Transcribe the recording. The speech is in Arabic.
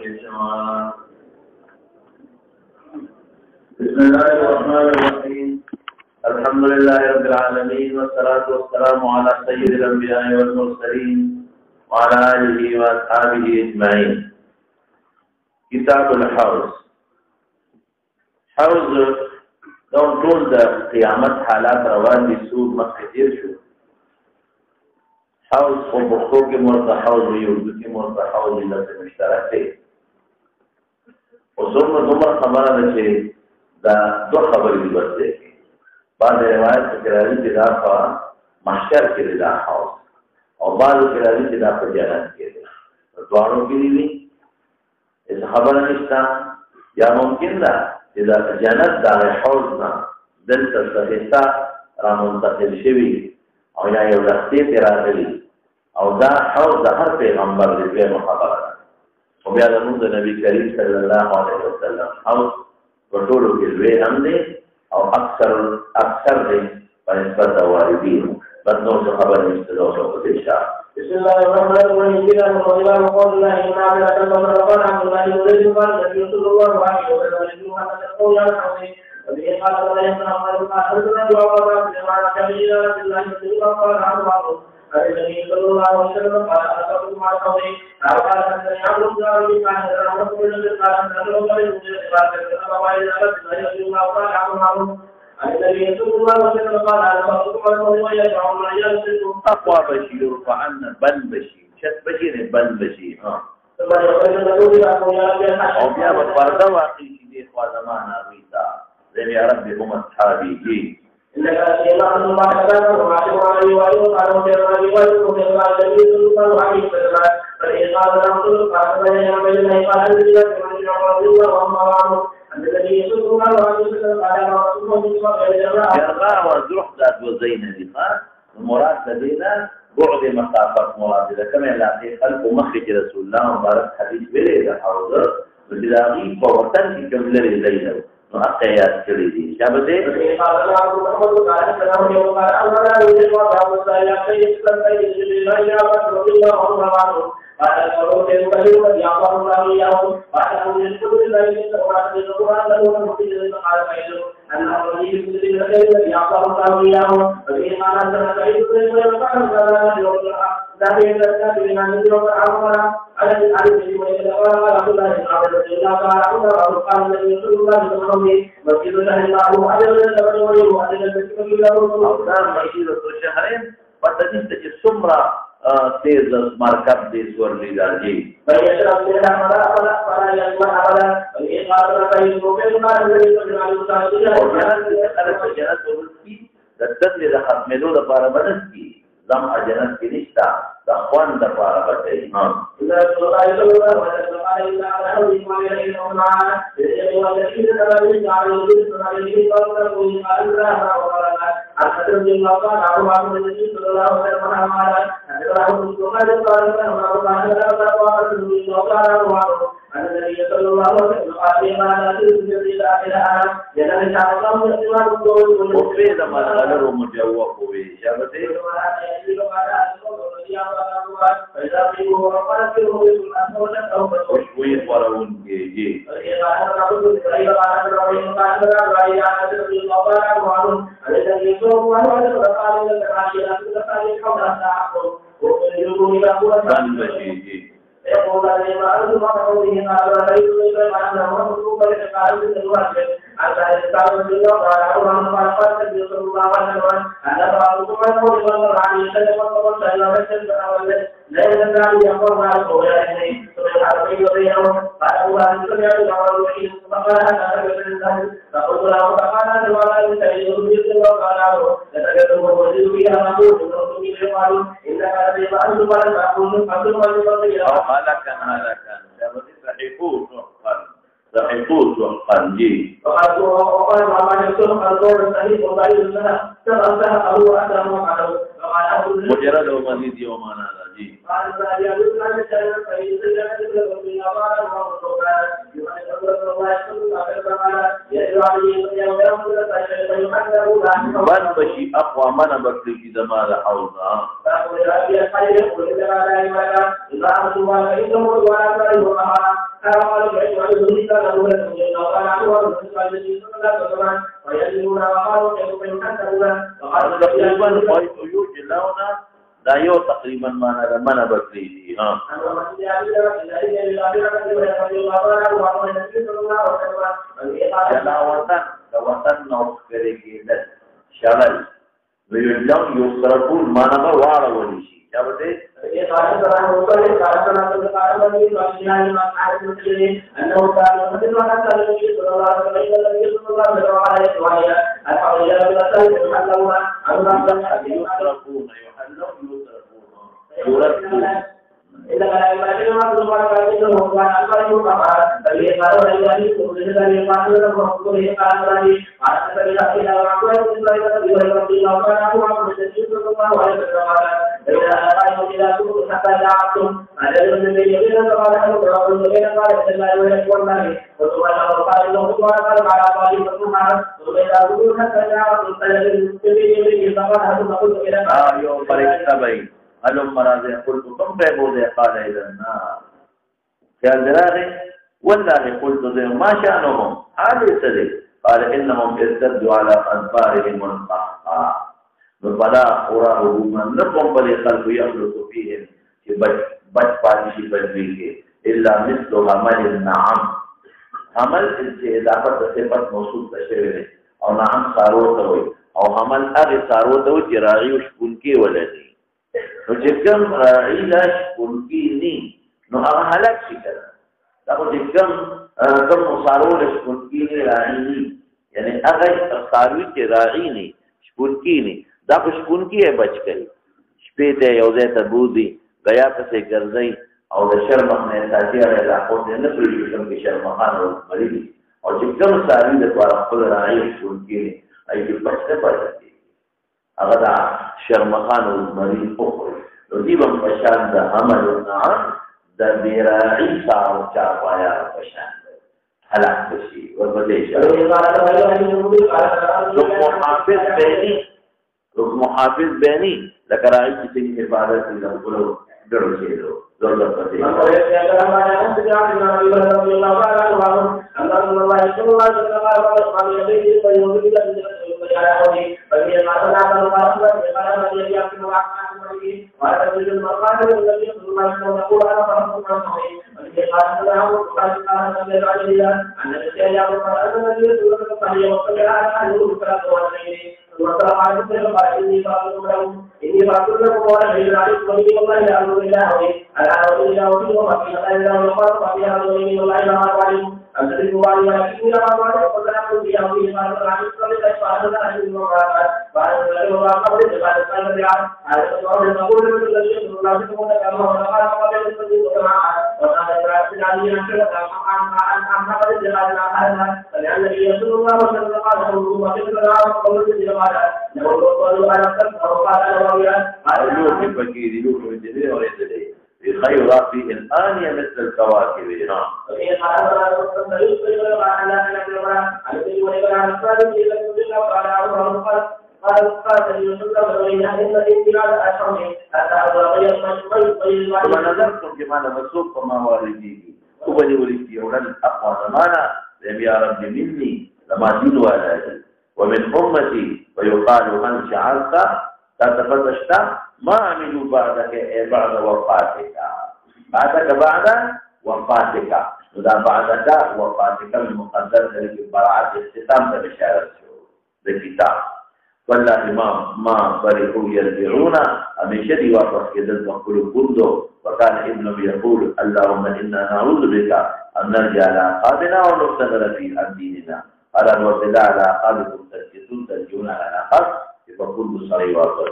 بسم الله الرحمن الرحيم الحمد لله رب العالمين والصلاة والسلام على سيد الأنبياء والمرسلين وعلى آله وأصحابه أجمعين. كتاب الحوض. حوض دون طول د قیامت حالات روان دي سود مخدیر شو. حوض په پښتو کې مرته حوض وي، اردو کې مرته حوض وي، لفظ مشترک دی. او دومره خبره ده چې دا دو خبرې دي بس دی. بعض روایت کې راځي چې دا په محشر کې دی دا حوض، او بعض کې راځي چې دا په جنت کې دی. دواړو کې دي هیڅ خبره نشته. یا ممکن ده چې دا جنت دا حوض نه دلته صحیحه را منتقل شوي او یا یو لختې ته راغلي، او دا حوض د هر پیغمبر د دویمه خبره ده. او بیا زموږ د نبي کریم صلی الله علیه وسلم حوض په ټولو کې لوی هم دی او اکثر دی په نسبت د واردینو. بس نور څه خبره نشته دا اوس په دې شاه. بسم الله الرحمن الرحيم. إذا قال قول الله إنا لا تنظر عن الله يريد قال النبي صلى الله عليه وسلم يجوز أن تقول يا حوضي وبه قال لا يمنع قال أخذنا جوابا بما كان إلى رسول الله صلى الله عليه وسلم النبي صلى الله عليه وسلم قال أخذكم مع حوضي قال أنني عبد الله كان رسول الله قال أن الله النبي صلى الله عليه وسلم قال أخذكم مع حوضي ويدعون يرسلكم تقوى بشير فعن بل بشير شت بشير بل بشير. او بیا په پرده واقع شي دی خوا زمانه ویتا زمي رب هم اصحابي جي انك سيما الله تعالى وما عليه وقالوا كما يقولون كما النبي صلى الله عليه وسلم فإذا رسول قال يا بني الله قال الذي يقول الله وما النبي صلى الله عليه وسلم قال رسول الله يرغى وزرح ذات وزين ذقا المراد لدينا بعد مسافة مراد ده كما يلاقي خلق مخرج رسول الله مبارك حديث بلي حوض بلاغي فوتن في جملة لدينا مؤقيات كريدي شابه قال الله محمد قال السلام عليكم قال أولا يجب وضعه السلام فيسلم فيسلم الله يا رسول الله عنه قال القرون يكلم يعطى الله إياه قال أن يشكر الله وقال القرآن له المحيط قال فيسلم أن الذي يسلم الذي يعطى الله إياه وفي قال سنة فيسلم ويقال سلام ذلك الذي من الذي وقعنا على العلم ويتلقى رسول الله صلى الله عليه وسلم قال النبي صلى الله عليه وسلم مسجد الله الله أجل الذي وأجل الذي له أوزان مسجد الشهرين فتجد السمرة تیز مرکب دې سورلي راځي فيشرب منها فلا يسمع أبدا والإقامة فإن مؤمن ما الذي يسمع جنت ورسي د دې د ختمېدو لپاره بنسي زم جنت کې نشتا د خوان د لپاره بټي امام إذا صلى الله عليه وسلم قال إلا على حوض ما إليه ومعنا والذين تبعوا على الوجود عليه قال الله أحد الله قال عمر بن النبي صلى الله عليه وسلم قال النبي صلى الله عليه وسلم قال ما لا تنزل إلى آخرها يدعي تعظم الاستماع الدول وفيد ما الغلر مجوف بإجابته فإذا قيمه ربنا فيه يكون أسولا أو وشوية ورون جيجي يقول لما أنتم أقوله ما رأيت لما أنه مطلوب لإقامة الواجب حتى يستعمل بالله قال عمر قال قال النبي صلى الله عليه وسلم أن بعضكم يقول والله عليه وسلم وقال إلى مسجد لا يزال يقول مع القوانين ثم الحرمين بينهم قال أبو أن سمعت عمر الوحيد فقال هذا رجل الإنسان فقلت له فقال هذا ولا يستعيد بالله وقال له لتجده وزيد فيها نقول ونرسل به قالوا إنك لديما أنتم ولم أقول فأنتم ولم هلكا صحيحوت وقال جي وقال ما يكون القول الصحيح وبعيد لنا تبعتها أبو أدم وقال مجرد ومزيد يوم أنا جي قال لا يجوز أن يشتري فإن سجنت من أمانة ومن الله صلى الله عليه وسلم يدعو عليه يوم يوم فيحمد بل بشي أقوى من بكري في زمان حوضها دا یو تقریبا معنا منه بکری دي ها جلاوطن د وطن نو کرے کېدل شغل ویلم یو سرپور معنا به واړه ونی شي دا به ألم مراد قلت كم بيبود قال إلى النار قال دراغي والله قلت ذي ما شأنهم هذا سدي قال إنهم ارتدوا على أدبارهم والقحقاء فلا أراه من نقم بل خلق يخلق فيهم بج فاتشي بجبيك إلا مثل عمل النعم عمل إضافة صفة موصول تشريعه أو نعم صاروته أو عمل أغي صاروته جراغي وشكونكي ولدي نو چې کوم راعي لا شپونکي ني نو هغه هلاک شي کنه دا چې کوم صارو له شپونکي نه راعي ني یعنی هغه صاروي چې راعي ني شپونکي ني دا په شپونکي یې بچ کړي شپې ته یو ځای ته بوزي غیا پسې ګرځي او د شرم نه تاسي علاقو ته نه پریږدي چې شرمخان او مریض او چې کوم صاروي د پاره خپل راعي شپونکي ني اې په څه پاتې هغه دا شرمخان او مریض په نو دی بم پشان د عمل النعم د بیراعی ساو چا پایا پشان حلاک بشي وربدې رکن محافظ بینی لکه راعی چې عبادت دې له ډېر شي ضرورت پته خير فيه الآن مثل الكواكب ونظرتم جمالا مسوق فما وارديه وبني ولدي أولا أقوى زمانا لم يا رب مني لما دين ولا ومن أمتي ويقال هل شعرت تتفتشت ما عملوا بعدك بعد وفاتك بعد وفاتك وذا بعدك وفاتك المقدر ذلك براعة اختتام بشارة الكتاب والله ما فرحوا يرجعون أمن شدي واقف كذلك وقلوا كله وكان ابنه يقول اللهم إنا نعوذ بك أن نرجع على أعقابنا ونقتدر في ديننا على الوردلاء على أعقابكم ترجعون على أعقاب فكل صلي واقف